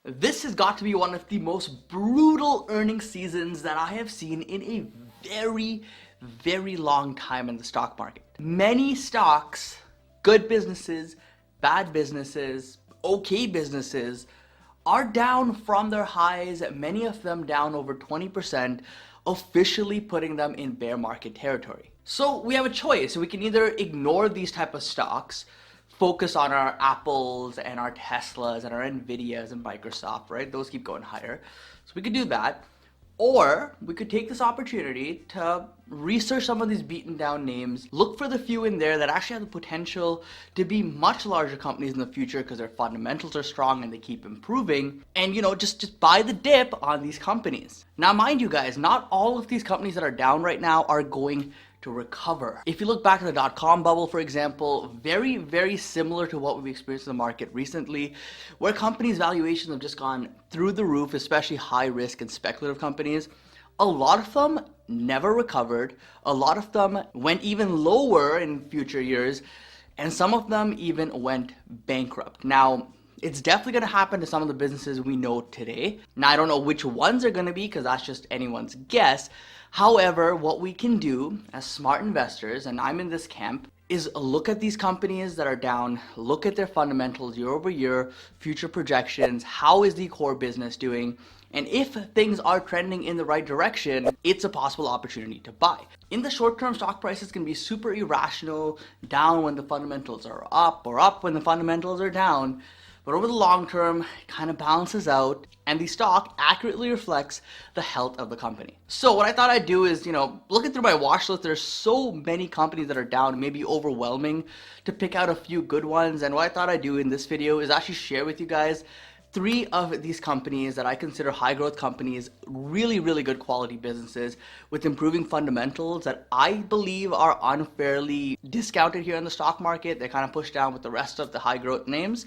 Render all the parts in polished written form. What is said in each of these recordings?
This has got to be one of the most brutal earnings seasons that I have seen in a very long time in the stock market. Many stocks, good businesses, bad businesses, okay businesses, are down from their highs, many of them down over 20%, officially putting them in bear market territory. So we have a choice. We can either ignore these type of stocks, focus on our Apples and our Teslas and our Nvidias and Microsoft, right? Those keep going higher. So we could do that. Or we could take this opportunity to research some of these beaten down names, look for the few in there that actually have the potential to be much larger companies in the future because their fundamentals are strong and they keep improving, and just buy the dip on these companies. Now mind you guys, not all of these companies that are down right now are going to recover. If you look back at the dot-com bubble, for example, very similar to what we've experienced in the market recently, where companies' valuations have just gone through the roof, especially high risk and speculative companies. A lot of them never recovered. A lot of them went even lower in future years, and some of them even went bankrupt. Now, it's definitely going to happen to some of the businesses we know today. Now, I don't know which ones are going to be because that's just anyone's guess. However, what we can do as smart investors, and I'm in this camp, is look at these companies that are down, look at their fundamentals year over year, future projections, how is the core business doing, and if things are trending in the right direction, it's a possible opportunity to buy. In the short term, stock prices can be super irrational, down when the fundamentals are up, or up when the fundamentals are down. But over the long term, it kind of balances out, and the stock accurately reflects the health of the company. So what I thought I'd do is, looking through my watch list, there's so many companies that are down, it may be overwhelming to pick out a few good ones. And what I thought I'd do in this video is actually share with you guys 3 of these companies that I consider high growth companies, really good quality businesses with improving fundamentals that I believe are unfairly discounted here in the stock market. They're kind of pushed down with the rest of the high growth names,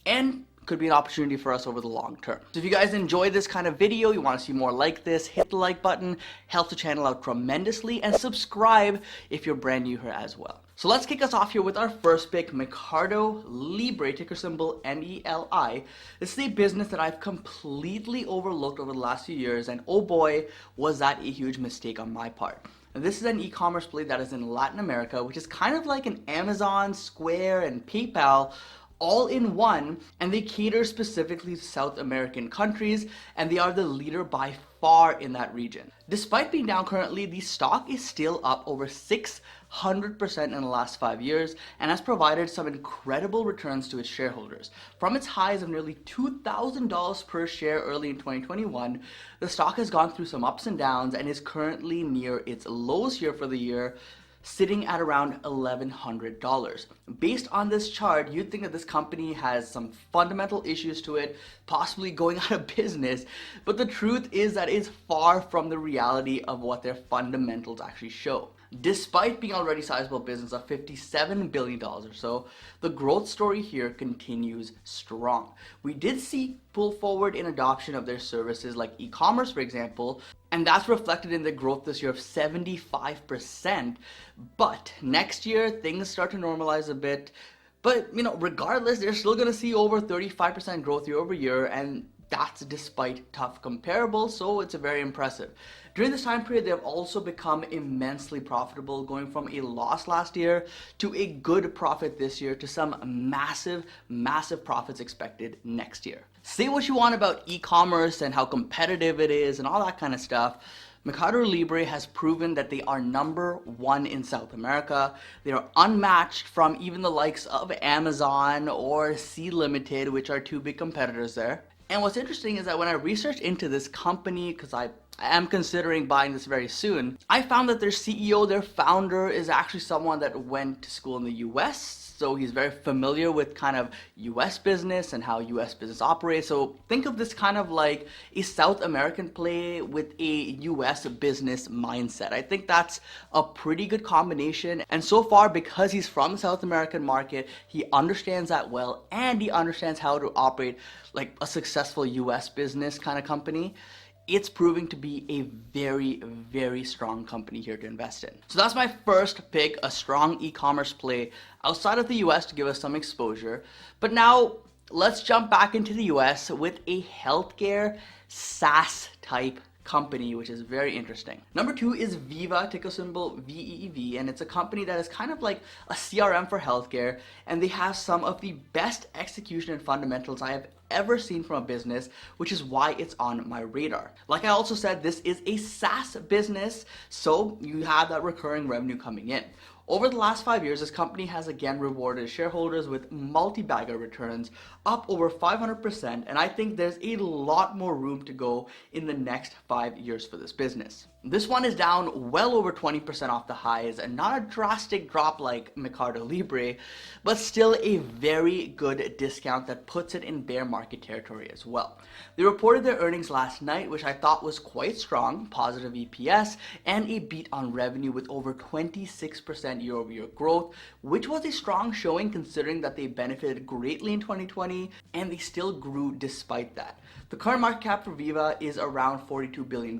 and could be an opportunity for us over the long term. So if you guys enjoy this kind of video, you want to see more like this, hit the like button, helps the channel out tremendously, and subscribe if you're brand new here as well. So let's kick us off here with our first pick, Mercado Libre, ticker symbol MELI. This is a business that I've completely overlooked over the last few years, and oh boy, was that a huge mistake on my part. Now, this is an e-commerce play that is in Latin America, which is kind of like an Amazon, Square, and PayPal all in one, and they cater specifically to South American countries, and they are the leader by far in that region. Despite being down currently, the stock is still up over 600% in the last 5 years and has provided some incredible returns to its shareholders. From its highs of nearly $2,000 per share early in 2021, the stock has gone through some ups and downs and is currently near its lows here for the year, sitting at around $1,100. Based on this chart, you'd think that this company has some fundamental issues to it, possibly going out of business, but the truth is that it's far from the reality of what their fundamentals actually show. Despite being already a sizable business of $57 billion or so, the growth story here continues strong. We did see pull forward in adoption of their services like e-commerce, for example, and that's reflected in the growth this year of 75%. But next year, things start to normalize a bit. But, regardless, they're still going to see over 35% growth year over year, and that's despite tough comparables, so it's very impressive. During this time period, they have also become immensely profitable, going from a loss last year to a good profit this year to some massive profits expected next year. Say what you want about e-commerce and how competitive it is and all that kind of stuff. Mercado Libre has proven that they are #1 in South America. They are unmatched from even the likes of Amazon or Sea Limited, which are 2 big competitors there. And what's interesting is that when I researched into this company, because I am considering buying this very soon, I found that their CEO, their founder, is actually someone that went to school in the US. So he's very familiar with kind of US business and how US business operates. So think of this kind of like a South American play with a US business mindset. I think that's a pretty good combination. And so far, because he's from the South American market, he understands that well, and he understands how to operate like a successful US business kind of company. It's proving to be a very strong company here to invest in. So that's my first pick, a strong e-commerce play outside of the US to give us some exposure. But now let's jump back into the US with a healthcare SaaS type company, which is very interesting. Number 2 is Veeva, ticker symbol VEEV, and it's a company that is kind of like a CRM for healthcare, and they have some of the best execution and fundamentals I have ever seen from a business, which is why it's on my radar. Like I also said, this is a SaaS business, so you have that recurring revenue coming in. Over the last 5 years, this company has again rewarded shareholders with multi-bagger returns up over 500%, and I think there's a lot more room to go in the next 5 years for this business. This one is down well over 20% off the highs, and not a drastic drop like Mercado Libre, but still a very good discount that puts it in bear market territory as well. They reported their earnings last night, which I thought was quite strong, positive EPS, and a beat on revenue with over 26% year-over-year growth, which was a strong showing considering that they benefited greatly in 2020, and they still grew despite that. The current market cap for Veeva is around $42 billion.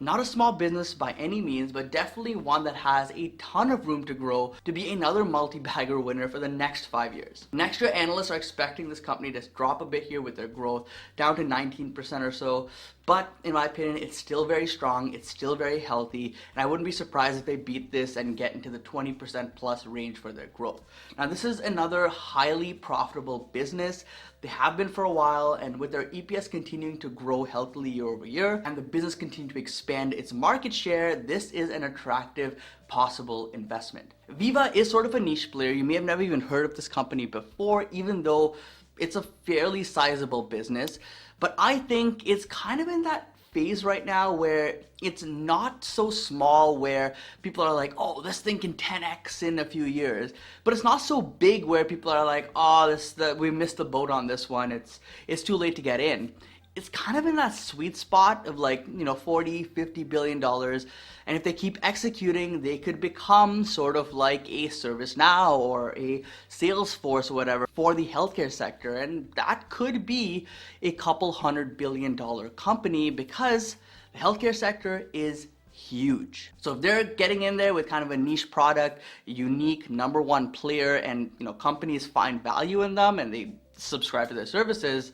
Not a small business by any means, but definitely one that has a ton of room to grow to be another multi-bagger winner for the next 5 years. Next year, analysts are expecting this company to drop a bit here with their growth down to 19% or so, but in my opinion, it's still very strong, it's still very healthy, and I wouldn't be surprised if they beat this and get into the 20% plus range for their growth. Now, this is another highly profitable business. They have been for a while, and with their EPS continuing to grow healthily year over year, and the business continuing to expand its market share, this is an attractive possible investment. Veeva is sort of a niche player. You may have never even heard of this company before, even though it's a fairly sizable business, but I think it's kind of in that phase right now where it's not so small where people are like, oh, this thing can 10x in a few years, but it's not so big where people are like, oh, we missed the boat on this one, it's too late to get in. It's kind of in that sweet spot of like, you know, $40-50 billion. And if they keep executing, they could become sort of like a ServiceNow or a Salesforce or whatever for the healthcare sector. And that could be a couple $100 billion company because the healthcare sector is huge. So if they're getting in there with kind of a niche product, a unique number one player, and you know, companies find value in them and they subscribe to their services,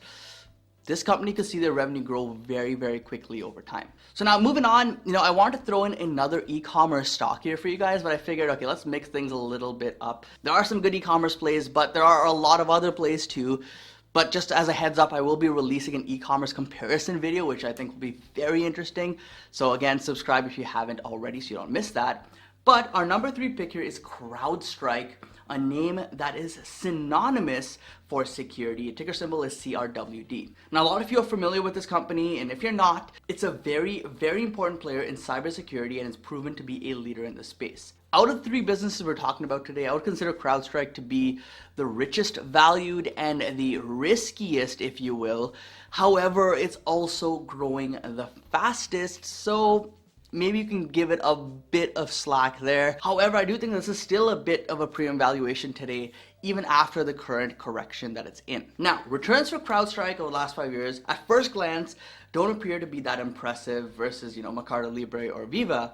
this company could see their revenue grow very, very quickly over time. So now moving on, you know, I want to throw in another e-commerce stock here for you guys, but I figured, okay, let's mix things a little bit up. There are some good e-commerce plays, but there are a lot of other plays too. But just as a heads up, I will be releasing an e-commerce comparison video, which I think will be very interesting. So again, subscribe if you haven't already so you don't miss that. But our number 3 pick here is CrowdStrike, a name that is synonymous for security. Ticker symbol is CRWD. Now, a lot of you are familiar with this company, and if you're not, it's a very, very important player in cybersecurity and it's proven to be a leader in the space. Out of the 3 businesses we're talking about today, I would consider CrowdStrike to be the richest valued and the riskiest, if you will. However, it's also growing the fastest, so maybe you can give it a bit of slack there. However, I do think this is still a bit of a premium valuation today, even after the current correction that it's in. Now, returns for CrowdStrike over the last 5 years, at first glance, don't appear to be that impressive versus, you know, Mercado Libre or Veeva.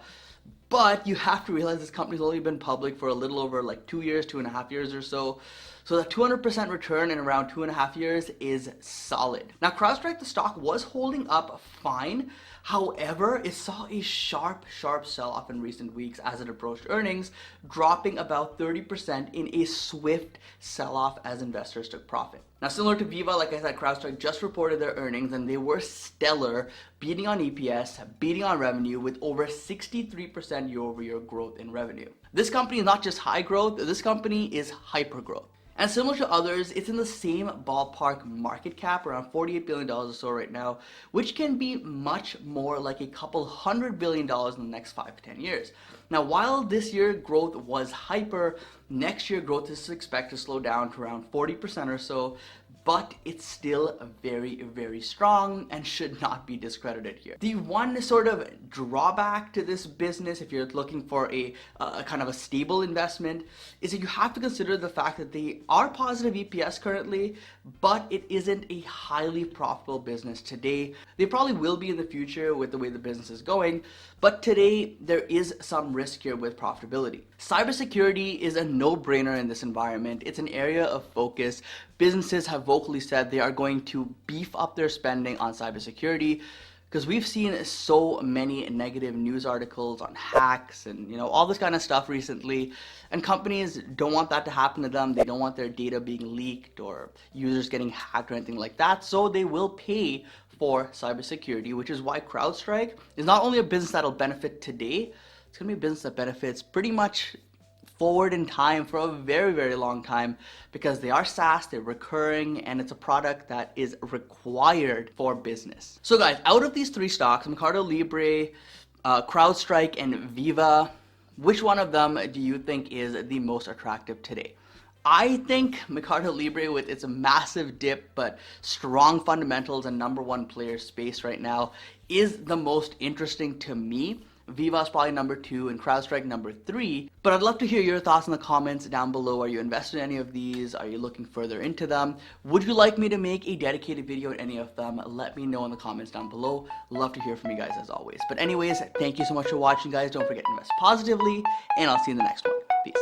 But you have to realize this company's only been public for a little over like 2 years, 2.5 years or so. So the 200% return in around 2.5 years is solid. Now, CrowdStrike, the stock was holding up fine. However, it saw a sharp sell-off in recent weeks as it approached earnings, dropping about 30% in a swift sell-off as investors took profit. Now, similar to Veeva, like I said, CrowdStrike just reported their earnings and they were stellar, beating on EPS, beating on revenue with over 63% year-over-year growth in revenue. This company is not just high growth, this company is hyper growth. And similar to others, it's in the same ballpark market cap, around $48 billion or so right now, which can be much more like a couple $100 billion in the next 5 to 10 years. Now, while this year growth was hyper, next year growth is expected to slow down to around 40% or so, but it's still very, very strong and should not be discredited here. The one sort of drawback to this business, if you're looking for a kind of a stable investment, is that you have to consider the fact that they are positive EPS currently, but it isn't a highly profitable business today. They probably will be in the future with the way the business is going, but today there is some risk here with profitability. Cybersecurity is a no-brainer in this environment. It's an area of focus. businesses have vocally said they are going to beef up their spending on cybersecurity, because we've seen so many negative news articles on hacks and all this kind of stuff recently, and companies don't want that to happen to them. They don't want their data being leaked or users getting hacked or anything like that, so they will pay for cybersecurity, which is why CrowdStrike is not only a business that'll benefit today, it's going to be a business that benefits pretty much forward in time for a very, very long time, because they are SaaS, they're recurring, and it's a product that is required for business. So guys, out of these three stocks, Mercado Libre, CrowdStrike, and Veeva, which one of them do you think is the most attractive today? I think Mercado Libre, with its massive dip but strong fundamentals and number one player space right now, is the most interesting to me. Veeva is probably number 2 and CrowdStrike number 3. But I'd love to hear your thoughts in the comments down below. Are you invested in any of these? Are you looking further into them? Would you like me to make a dedicated video on any of them? Let me know in the comments down below. Love to hear from you guys as always. But anyways, thank you so much for watching, guys. Don't forget to invest positively, and I'll see you in the next one. Peace.